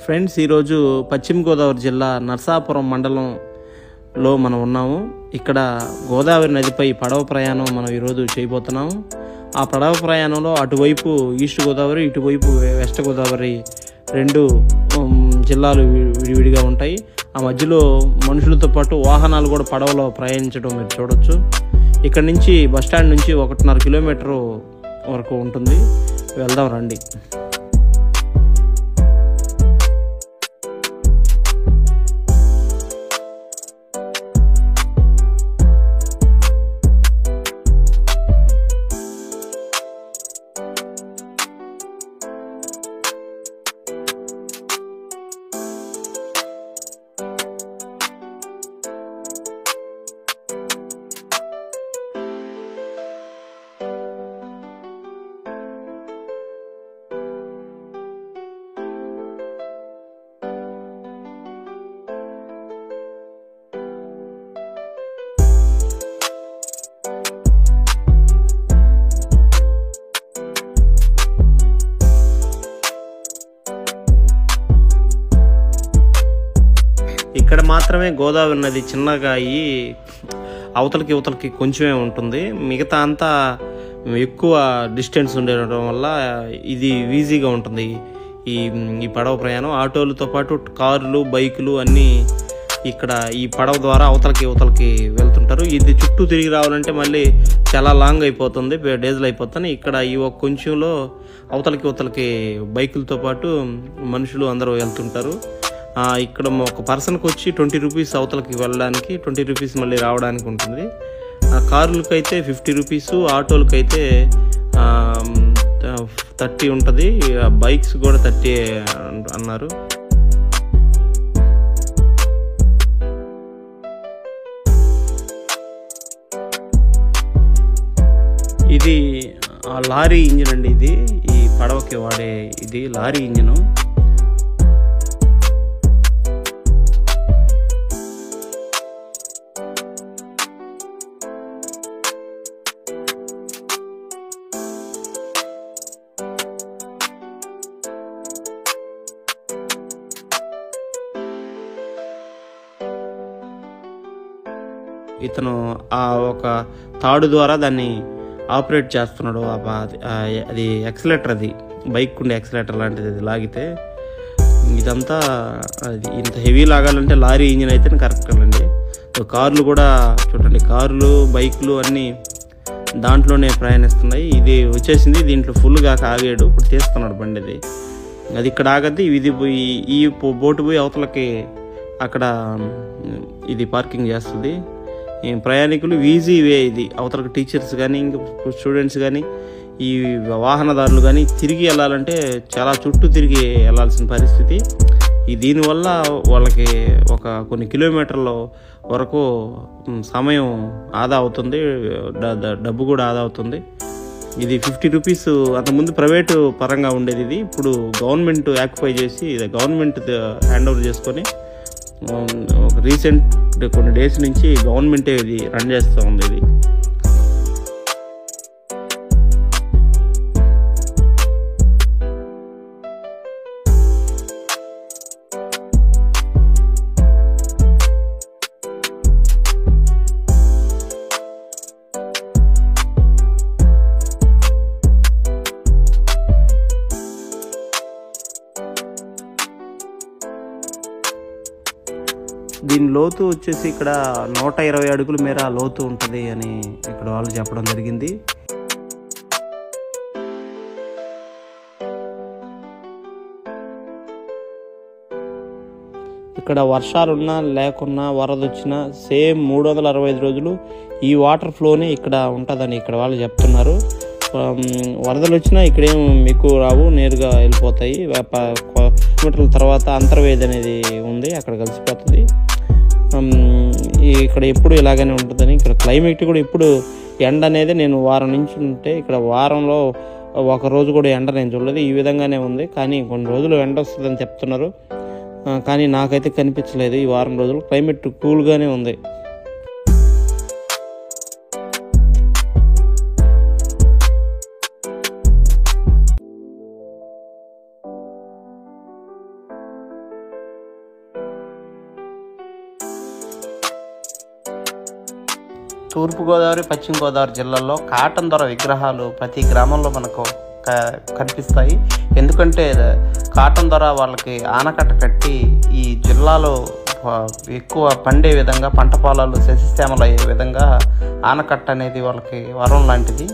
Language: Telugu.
ఫ్రెండ్స్, ఈరోజు పశ్చిమ గోదావరి జిల్లా నరసాపురం మండలంలో మనం ఉన్నాము. ఇక్కడ గోదావరి నదిపై పడవ ప్రయాణం మనం ఈరోజు చేయబోతున్నాము. ఆ పడవ ప్రయాణంలో అటువైపు ఈస్ట్ గోదావరి, ఇటువైపు వెస్ట్ గోదావరి రెండు జిల్లాలు విడివిడిగా ఉంటాయి. ఆ మధ్యలో మనుషులతో పాటు వాహనాలు కూడా పడవలో ప్రయాణించడం మీరు చూడొచ్చు. ఇక్కడ నుంచి బస్టాండ్ నుంచి 1.5 కిలోమీటరు వరకు ఉంటుంది. వెళ్దాం రండి. ఇక్కడ మాత్రమే గోదావరి నది చిన్నగా అయ్యి అవతలకి కొంచెమే ఉంటుంది. మిగతా అంతా ఎక్కువ డిస్టెన్స్ ఉండడం వల్ల ఇది ఈజీగా ఉంటుంది ఈ పడవ ప్రయాణం. ఆటోలతో పాటు కార్లు, బైకులు అన్నీ ఇక్కడ ఈ పడవ ద్వారా అవతలకి వెళ్తుంటారు. ఇది చుట్టూ తిరిగి రావాలంటే మళ్ళీ చాలా లాంగ్ అయిపోతుంది, డేజ్లు అయిపోతుంది. ఇక్కడ ఈ ఒక కొంచెంలో అవతలకి బైకులతో పాటు మనుషులు అందరూ వెళ్తుంటారు. ఇక్కడ ఒక పర్సన్కి వచ్చి 20 రూపీస్ అవతలకి వెళ్ళడానికి, 20 రూపీస్ మళ్ళీ రావడానికి ఉంటుంది. కార్లకైతే 50 రూపీస్, ఆటోలకైతే 30 ఉంటుంది. బైక్స్ కూడా 30 అన్నారు. ఇది లారీ ఇంజిన్ అండి. ఇది ఈ పడవకి వాడే ఇది లారీ ఇంజిన్. ఇతను ఒక తాడు ద్వారా దాన్ని ఆపరేట్ చేస్తున్నాడు. అది యాక్సిలేటర్, అది బైక్ ఉండే యాక్సిలేటర్ లాంటిది. అది లాగితే ఇదంతా ఇంత హెవీ లాగాలంటే లారీ ఇంజిన్ అయితే కరెక్ట్ అండి. కార్లు కూడా చూడండి, కార్లు, బైకులు అన్నీ దాంట్లోనే ప్రయాణిస్తున్నాయి. ఇది వచ్చేసింది, దీంట్లో ఫుల్గా ఆగాడు. ఇప్పుడు తీస్తున్నాడు బండి. అది ఇక్కడ ఆగద్ది. ఇది పోయి ఈ బోటు పోయి అవతలకి అక్కడ ఇది పార్కింగ్ చేస్తుంది. ప్రయాణికులు ఈజీ వే ఇది. అవతలకి టీచర్స్ కానీ, ఇంకా స్టూడెంట్స్ కానీ, ఈ వాహనదారులు కానీ తిరిగి వెళ్ళాలంటే చాలా చుట్టూ తిరిగి వెళ్ళాల్సిన పరిస్థితి. దీనివల్ల వాళ్ళకి కొన్ని కిలోమీటర్ల వరకు సమయం ఆదా అవుతుంది, డబ్బు కూడా ఆదా అవుతుంది. ఇది 50 రూపీస్ అంతకుముందు ప్రైవేటు పరంగా ఉండేది. ఇది ఇప్పుడు గవర్నమెంట్ యాక్టిఫై చేసి గవర్నమెంట్ హ్యాండ్ ఓవర్ చేసుకొని రీసెంట్ కొన్ని డేస్ నుంచి గవర్నమెంటే ఇది రన్ చేస్తూ ఉంది. ఇది దీని లోతు వచ్చేసి ఇక్కడ 120 అడుగుల మేర లోతు ఉంటుంది అని ఇక్కడ వాళ్ళు చెప్పడం జరిగింది. ఇక్కడ వర్షాలున్నా లేకున్నా, వరద వచ్చినా సేమ్ 365 రోజులు ఈ వాటర్ ఫ్లోనే ఇక్కడ ఉంటుందని ఇక్కడ వాళ్ళు చెప్తున్నారు. వరదలు వచ్చినా ఇక్కడేం ఎక్కువ రావు, నేరుగా వెళ్ళిపోతాయి. కిలోమీటర్ల తర్వాత అంతర్వేది అనేది ఉంది, అక్కడ కలిసిపోతుంది. ఇక్కడ ఎప్పుడు ఇలాగనే ఉంటుందని. ఇక్కడ క్లైమేట్ కూడా ఇప్పుడు ఎండ అనేది, నేను వారం నుంచి ఉంటే ఇక్కడ వారంలో ఒక రోజు కూడా ఎండ నేను చూడలేదు. ఈ విధంగానే ఉంది. కానీ కొన్ని రోజులు ఎండ వస్తుందని చెప్తున్నారు, కానీ నాకైతే కనిపించలేదు. ఈ వారం రోజులు క్లైమేట్ కూల్గానే ఉంది. తూర్పుగోదావరి, పశ్చిమ గోదావరి జిల్లాల్లో కాటన్ దొర విగ్రహాలు ప్రతి గ్రామంలో మనకు కనిపిస్తాయి. ఎందుకంటే కాటన్ దొర వాళ్ళకి ఆనకట్ట కట్టి ఈ జిల్లాలో ఎక్కువ పండే విధంగా, పంట పొలాలు సస్యశ్యామలు అయ్యే విధంగా ఆనకట్ట అనేది వాళ్ళకి వరం లాంటిది.